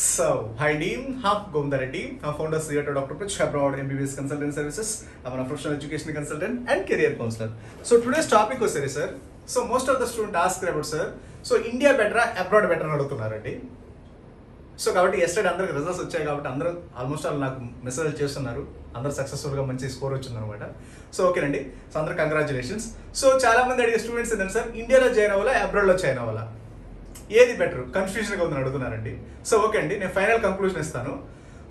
So, hi team, I'm Govindar Reddy. I'm founder CEO Dr. Prich Abroad MBBS Consultant Services. I'm a professional education consultant and career counselor. So today's topic was sir. So most of the students ask about sir. So India better, abroad better అడుగుతున్నారండి. So కాబట్టి yesterday అందరికి results వచ్చాయి కాబట్టి అందరూ almost వాళ్ళు నాకు message చేస్తున్నారు, అందరూ సక్సెస్ఫుల్గా మంచి స్కోర్ వచ్చిందనమాట. సో ఓకేనండి, సో అందరూ కంగ్రాచులేషన్స్. సో చాలా మంది అడిగే స్టూడెంట్స్ ఏంటంటే సార్ ఇండియాలో జాయిన్ అవ్వాలా అబ్రాడ్లో జాయిన్ అవ్వాలా, ఏది బెటర్ కన్ఫ్యూజన్గా ఉందని అడుగుతున్నారండి. సో ఓకే అండి, నేను ఫైనల్ కంక్లూజన్ ఇస్తాను.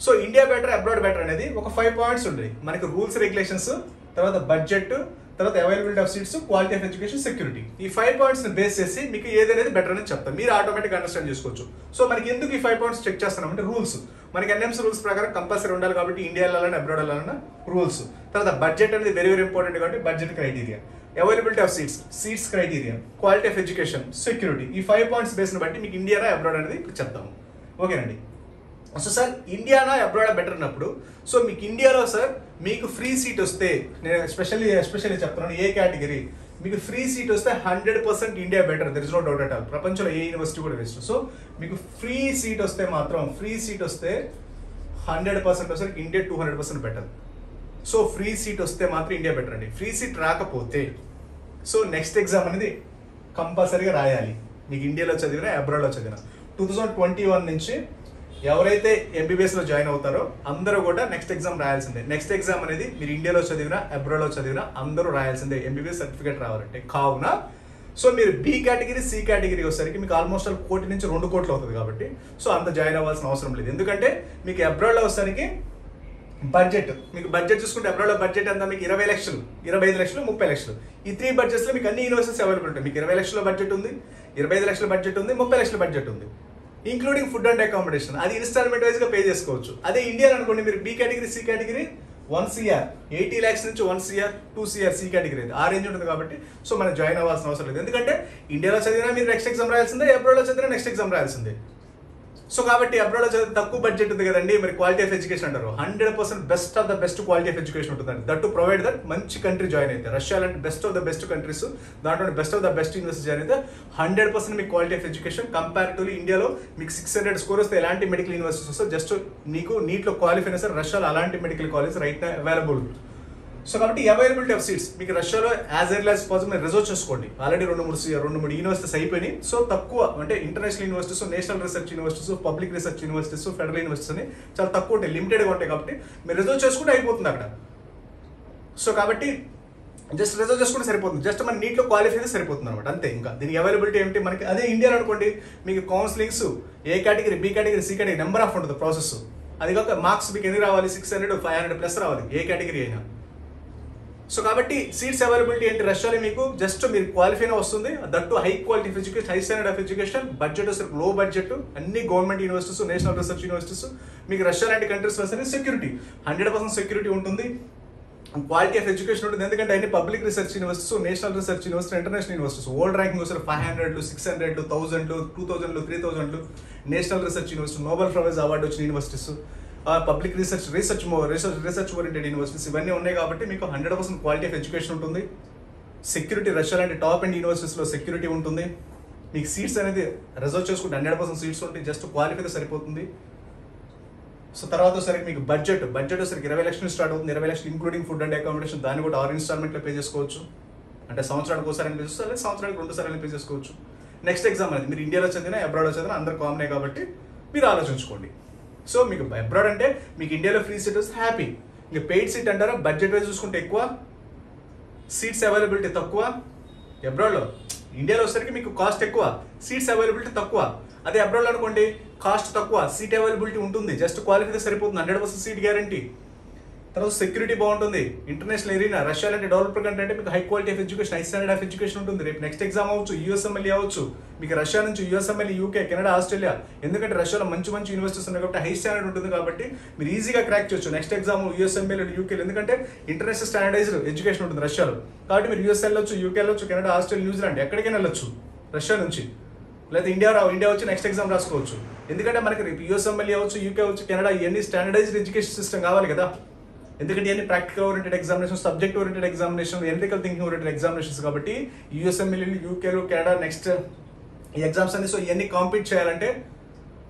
So India better abroad better అనేది ఒక 5 పాయింట్స్ ఉంటాయి మనకి. రూల్స్ రెగ్యులేషన్స్, తర్వాత బడ్జెట్, తర్వాత availability of seats, quality of education, security. ఈ 5 పాయింట్స్ని బేస్ చేసి మీకు ఏదనేది బెటర్ అని చెప్తాను, మీరు ఆటోమేటిక్ అండర్స్టాండ్ చేసుకోవచ్చు. సో మనకి ఎందుకు ఈ 5 పాయింట్స్ చెక్ చేస్తున్నామంటే రూల్స్, మనకి ఎన్ఎంసీ రూల్స్ ప్రకారం కంపల్సరీ ఉండాలి కాబట్టి ఇండియా వెళ్ళాలని అబ్రాడ్ వెళ్ళాలన్న రూల్స్. తర్వాత బడ్జెట్ అనేది వెరీ వెరీ ఇంపార్టెంట్ కాబట్టి budget criteria, availability of seats criteria, quality of education, security. ఈ 5 పాయింట్స్ బేస్ని బట్టి మీకు ఇండియానా అబ్రాడ్ అనేది చెప్తాము. ఓకేనండి. So sir Indiana abroad better అన్నప్పుడు, సో మీకు ఇండియాలో సార్ మీకు ఫ్రీ సీట్ వస్తే, నేను ఎస్పెషల్లీ చెప్తున్నాను ఏ కేటగిరీ, మీకు ఫ్రీ సీట్ వస్తే 100% India better, there is no doubt at all. ప్రపంచంలో ఏ యూనివర్సిటీ కూడా వేస్ట్. సో మీకు ఫ్రీ సీట్ వస్తే మాత్రం, ఫ్రీ సీట్ వస్తే 100% వస్తే India 200% better. So free seat వస్తే మాత్రం ఇండియా బెటర్ అండి. ఫ్రీ సీట్ రాకపోతే సో నెక్స్ట్ ఎగ్జామ్ అనేది కంపల్సరీగా రాయాలి, మీకు ఇండియాలో చదివినా అబ్రాడ్లో చదివినా. 2021 నుంచి ఎవరైతే ఎంబీబీఎస్లో జాయిన్ అవుతారో అందరూ కూడా నెక్స్ట్ ఎగ్జామ్ రాయాల్సిందే. నెక్స్ట్ ఎగ్జామ్ అనేది మీరు ఇండియాలో చదివినా అబ్రాడ్లో చదివినా అందరూ రాయాల్సిందే, ఎంబీబీఎస్ సర్టిఫికేట్ రావాలంటే. కావున సో మీరు బి కేటగిరీ, సి కేటగిరీ వచ్చేసరికి మీకు ఆల్మోస్ట్ 1 కోటి నుంచి 2 కోట్లు అవుతుంది కాబట్టి సో అంత జాయిన్ అవ్వాల్సిన అవసరం లేదు. ఎందుకంటే మీకు అబ్రాడ్లో వచ్చేసరికి బడ్జెట్, మీకు బడ్జెట్ చూసుకుంటే అబ్రాడ్లో బడ్జెట్ అంతా మీకు 20 లక్షలు, 25 లక్షలు, 30 లక్షలు. ఈ 3 బడ్జెట్స్లో మీకు అన్ని యూనివర్సిటీస్ అవైలబుల్ ఉంటాయి. మీకు 20 లక్షల బడ్జెట్ ఉంది, 25 లక్షల బడ్జెట్ ఉంది, 30 లక్షల బడ్జెట్ ఉంది, ఇంక్లూడింగ్ ఫుడ్ అండ్ అకామిడేషన్. అది ఇన్స్టాల్మెంట్ వైజ్గా పే చేసుకోవచ్చు. అదే ఇండియా అనుకోండి, మీరు B category, C category 1 CR, 80 lakhs నుంచి 1 CR, 2 CR సి కేటగిరీ ఆ రేంజ్ ఉంటుంది కాబట్టి సో మనం జాయిన్ అవ్వాల్సిన అవసరం లేదు. ఎందుకంటే ఇండియాలో చదివినా మీరు నెక్స్ట్ ఎగ్జామ్ రాయాల్సిందే, అబ్రాడ్లో చదివినా నెక్స్ట్ ఎగ్జామ్ రాయాల్సిందే. సో కాబట్టి అబ్రాడ్లో చదివి తక్కువ బడ్జెట్ ఉంది కదండి, మరి క్వాలిటీ ఆఫ్ ఎడ్యుకేషన్ అంటారు. 100% best of the best quality of education ఉంటుందండి. దట్ టు ప్రొవైడ్ దట్ మంచి కంట్రీ జాయిన్ అయితే. రష్యా లాంటి best of the best countries, దాంట్లో best of the best university join అయితే 100% మీకు క్వాలిటీ ఆఫ్ ఎడ్యుకేషన్. కంపారిటివ్లీ ఇండియాలో మీకు 600 స్కోర్ వస్తే ఎలాంటి మెడికల్ యూనివర్సిటీస్ వస్తే జస్ట్ మీకు నీట్లో క్వాలిఫై అయినా సరే రష్యాలో అలాంటి medical college right available. So కాబట్టి అవైలబిలిటీ ఆఫ్ సీట్స్ మీకు రష్యాలో యాజ్ ఎర్లీ యాజ్ పాసిబుల్ మీరు రిజర్వ్ చేసుకోండి. ఆల్రెడీ 2-3 యూనివర్సిటీస్ అయిపోయినాయి. సో తక్కువ అంటే international universities, national research universities, public research universities, federal universities అని చాలా తక్కువ ఉంటాయి, లిమిటెడ్గా ఉంటాయి కాబట్టి మీరు రిజర్వ్ చేసుకుంటే అయిపోతుంది అక్కడ. సో కాబట్టి జస్ట్ రిజర్వ్ చేసుకుంటే సరిపోతుంది, జస్ట్ మన నీట్లో క్వాలిఫై అయితే సరిపోతుంది అనమాట, అంతే. ఇంకా దీనికి అవైలబిలిటీ ఏంటి మనకి, అదే ఇండియాలో అనుకోండి మీకు counsellings A category, B category, C category number of ఉంటుంది ప్రాసెస్. అది కాక మార్క్స్ మీకు ఎన్ని రావాలి, 600, 500 ప్లస్ రావాలి ఏ కేటగిరీ అయినా. సో కాబట్టి సీట్స్ అవైలబిలిటీ ఏంటి రష్యాలో మీకు జస్ట్ మీరు క్వాలిఫైనే వస్తుంది, that high quality of education, high standard of education. Budget వస్తే లో బడ్జెట్, అన్ని government universities, national research universities. మీకు రష్యా లాంటి కంట్రీస్ వస్తే సెక్యూరిటీ 100% సెక్యూరిటీ ఉంటుంది, క్వాలిటీ ఆఫ్ ఎడ్యుకేషన్ ఉంటుంది. ఎందుకంటే అన్ని public research universities, national research university, international universities. World ranking వస్తే 500, 600, 1000, 2000, 3000 national research university, Nobel prize award వచ్చిన universities, public research oriented universities ఇవన్నీ ఉన్నాయి కాబట్టి మీకు 100% క్వాలిటీ ఆఫ్ ఎడ్యుకేషన్ ఉంటుంది. సెక్యూరిటీ రష్యా లాంటి టాప్ అండ్ యూనివర్సిటీస్లో సెక్యూరిటీ ఉంటుంది. మీకు సీట్స్ అనేది రిజర్వ్ చేసుకుంటే 100% సీట్స్ ఉంటాయి, జస్ట్ క్వాలిఫైతే సరిపోతుంది. సో తర్వాత సరే మీకు బడ్జెట్ వచ్చరికి 20 లక్షలు స్టార్ట్ అవుతుంది, 20 లక్షలు ఇంక్లూడింగ్ ఫుడ్ అండ్ అకామిడేషన్. దాన్ని కూడా 6 ఇన్స్టాల్మెంట్లో పే చేసుకోవచ్చు, అంటే సంవత్సరానికి ఒకసారి పే చేసుకోవచ్చు, లేదా సంవత్సరానికి 2 సార్లు పే చేసుకోవచ్చు. నెక్స్ట్ ఎగ్జామ్ అనేది మీరు ఇండియాలో చదివినా అబ్రాడ్లో చదివినా అందరు కామనే కాబట్టి మీరు ఆలోచించుకోండి. సో మీకు అబ్రాడ్ అంటే మీకు ఇండియాలో ఫ్రీ సీట్ వస్తే హ్యాపీ. ఇంకా పెయిడ్ సీట్ అంటారా, బడ్జెట్ వైజ్ చూసుకుంటే ఎక్కువ, సీట్స్ అవైలబిలిటీ తక్కువ. అబ్రాడ్లో ఇండియాలో వచ్చేసరికి మీకు కాస్ట్ ఎక్కువ, సీట్స్ అవైలబిలిటీ తక్కువ. అదే అబ్రాడ్లో అనుకోండి కాస్ట్ తక్కువ, సీట్ అవైలబిలిటీ ఉంటుంది, జస్ట్ క్వాలిఫై సరిపోతుంది, 100% సీట్ గ్యారంటీ. తర్వాత సెక్యూరిటీ బాగుంటుంది. ఇంటర్నేషనల్ ఏరియా రష్యా లాంటి డెవలప్డ్ కంట్రీ అంటే మీకు high quality of education, high standard of education ఉంటుంది. రేపు నెక్స్ట్ ఎగ్జామ్ అవ్వచ్చు, యూఎస్ఎంఎల్ఏ అవ్వచ్చు, మీకు రష్యా నుంచి యూఎస్ఎంఎల్ఏ, యూకే, కెనడా, ఆస్ట్రేలియా. ఎందుకంటే రష్యాలో మంచి యూనివర్సిటీస్ ఉన్నాయి కాబట్టి హై స్టాండర్డ్ ఉంటుంది కాబట్టి మీరు ఈజీగా క్రాక్ చేయొచ్చు నెక్స్ట్ ఎగ్జామ్ యూఎస్ఎంఎల్ఏ, యూకే. ఎందుకంటే ఇంటర్నేషనల్ స్టాండర్డైజ్డ్ ఎడ్యుకేషన్ ఉంటుంది రష్యాలో కాబట్టి మీరు యూఎస్ వెళ్ళొచ్చు, యూకే వెళ్ళొచ్చు, కెనడా, ఆస్ట్రేలియా, న్యూజిలాండ్ ఎక్కడికైనా వెళ్ళొచ్చు రష్యా నుంచి. లేదా ఇండియా వచ్చి నెక్స్ట్ ఎగ్జామ్ రాసుకోవచ్చు. ఎందుకంటే మనకి రేపు యూఎస్ఎంఎల్ఏ అవ్వచ్చు, యూకే అవ్వచ్చు, కెనడా, ఇవన్నీ స్టాండర్డైజ్డ్ ఎడ్యుకేషన్ సిస్టమ్ కావాలి కదా. ఎందుకంటే ఇవన్నీ practical oriented examination, subject oriented examination, analytical thinking oriented examinations కాబట్టి యూఎస్ఎంఎల్ఏ, యూకేలో, కెనడా నెక్స్ట్ ఈ ఎగ్జామ్స్ అన్ని. సో ఇవన్నీ కాంపీట్ చేయాలంటే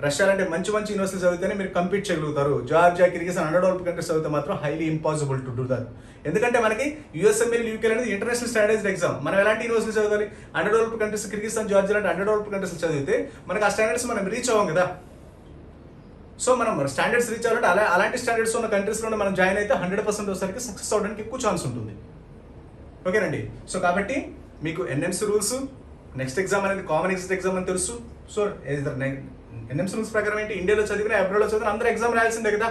రష్యా లాంటి మంచి మంచి యూనివర్సిటీస్ చదివితేనే మీరు కంపీట్ చేయగలుగుతారు. Georgia, Kyrgyzstan under developed countries చదివితే మాత్రం highly impossible to do that. ఎందుకంటే మనకి యూఎస్ఎంఎల్, యూకే అనేది ఇంటర్నేషనల్ స్టాండర్డ్స్ ఎగ్జామ్. మనం ఎలాంటి యూనివర్సిటీ చదవాలి? Under developed countries, Kyrgyzstan, Georgia లాంటి అండర్ డెవలప్డ్ కంట్రీస్ చదివితే మనకి ఆ స్టాండర్డ్స్ మనం రీచ్ అవ్వం కదా. సో మనం స్టాండర్డ్స్ రీచ్ అవ్వాలంటే అలాంటి స్టాండర్డ్స్ ఉన్న కంట్రీస్లోనే మనం జాయిన్ అయితే 100% వచ్చేసరికి సక్సెస్ అవడానికి ఎక్కువ ఛాన్స్ ఉంటుంది. ఓకేనండి. సో కాబట్టి మీకు ఎన్ఎంసీ రూల్స్, నెక్స్ట్ ఎగ్జామ్ అనేది కామన్ ఎగ్జిట్ ఎగ్జామ్ అని తెలుసు. సో ఎన్ఎంసీ రూల్స్ ప్రకారం ఏంటి, ఇండియాలో చదివిన అబ్రాడ్లో చదివిన అందరూ ఎగ్జామ్ రాయాల్సిందే కదా.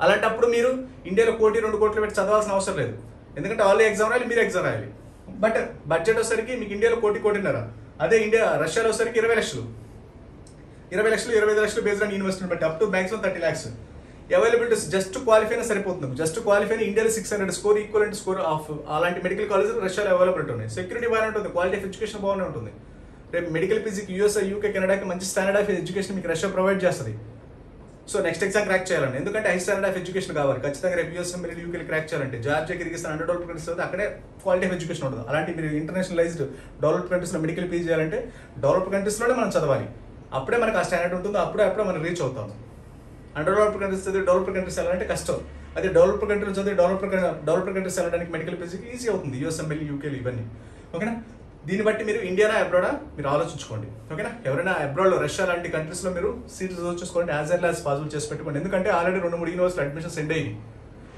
అలాంటప్పుడు మీరు ఇండియాలో 1-2 కోట్లు పెట్టి చదవాల్సిన అవసరం లేదు. ఎందుకంటే వాళ్ళు ఎగ్జామ్ రాయాలి, మీరు ఎగ్జామ్ రాయాలి. బట్ బడ్జెట్ వచ్చేసరికి మీకు ఇండియాలో 1-1.5. అదే రష్యాలో వచ్చేసరికి 20 లక్షలు, 25 లక్షలు బేస్డ్ ఆన్ యూనివర్సిటీ బట్టి up to maximum 30 lakhs. Availability just qualify అయినా సరిపోతుంది. జస్ట్ క్వాలిఫై ఇండియాలో 600 స్కోర్, ఈక్వలెంట్ స్కోర్ ఆఫ్ అలాంటి మెడికల్ కాలేజీలు రష్యాలో అవైలబిలిటీ ఉన్నాయి. సెక్యూరిటీ బాగానే ఉంటుంది, క్వాలిటీ ఆఫ్ ఎడ్యుకేషన్ బాగానే ఉంటుంది. రేపు మెడికల్ పీజీకి యూఎస్ఏ, యూకే, కెనడాకి మంచి స్టాండర్డ్ ఆఫ్ ఎడ్యుకేషన్ మీకు రష్యా ప్రొవైడ్ చేస్తుంది. సో నెక్స్ట్ ఎగ్జామ్ క్రాక్ చేయాలండి, ఎందుకంటే హై స్టాండర్డ్ ఆఫ్ ఎడ్యుకేషన్ కావాలి ఖచ్చితంగా. రేపు యూఎస్ఏ మీరు యూకేకి క్రాక్ చేయాలంటే Georgia, Kyrgyzstan under developed countries అయితే అక్కడే క్వాలిటీ ఆఫ్ ఎడ్యుకేషన్ ఉంటుంది. అలాంటి మీరు ఇంటర్నేషనలైజ్డ్ డెవలప్డ్ కంట్రీస్లో మెడికల్ పీజీ చేయాలంటే డెవలప్డ్ కంట్రీస్లోనే మనం చదవాలి. అప్పుడే మనకు ఆ స్టాండర్డ్ ఉంటుందో అప్పుడే మనం రీచ్ అవుతాం. అండర్ డెవలప్డ్ కంట్రీస్ చదివి డెవలప్డ్ కంట్రీస్ వెళ్ళాలంటే కష్టం. అదే డెవలప్డ్ కంట్రీస్ చదివి డెవలప్డ్ కంట్రీస్ వెళ్ళడానికి మెడికల్ పీజీకి ఈజీ అవుతుంది, యూఎస్ఎంఎల్, యూకేలు ఇవన్నీ. ఓకేనా. దీన్ని బట్టి మీరు ఇండియానా అబ్రాడా మీరు ఆలోచించుకోండి. ఓకేనా. ఎవరైనా అబ్రాడ్లో రష్యా లాంటి కంట్రీస్లో మీరు సీట్స్ రిజర్వ్ చేసుకోండి, యాజ్ ఎర్లీ యాజ్ పాసిబుల్ చేసి పెట్టుకోండి. ఎందుకంటే ఆల్రెడీ 2-3 యూనివర్సిటీ అడ్మిషన్స్ ఎండ్ అయ్యి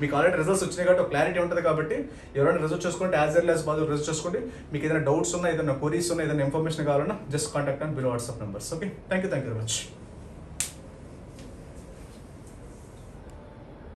మీకు ఆల్రెడీ రిజల్ట్స్ వచ్చినాయి కాబట్టి ఒక క్లారిటీ ఉంటుంది. కాబట్టి ఎవరైనా రిజర్వ్ చేసుకోండి, as early as possible reserve చేసుకోండి. మీకు ఏదైనా డౌట్స్ ఉన్నా, ఏదైనా క్వరీస్ ఉన్నా, ఏదైనా ఇన్ఫర్మేషన్ కావాలన్నా just contact and below WhatsApp numbers. Okay. Thank you very much.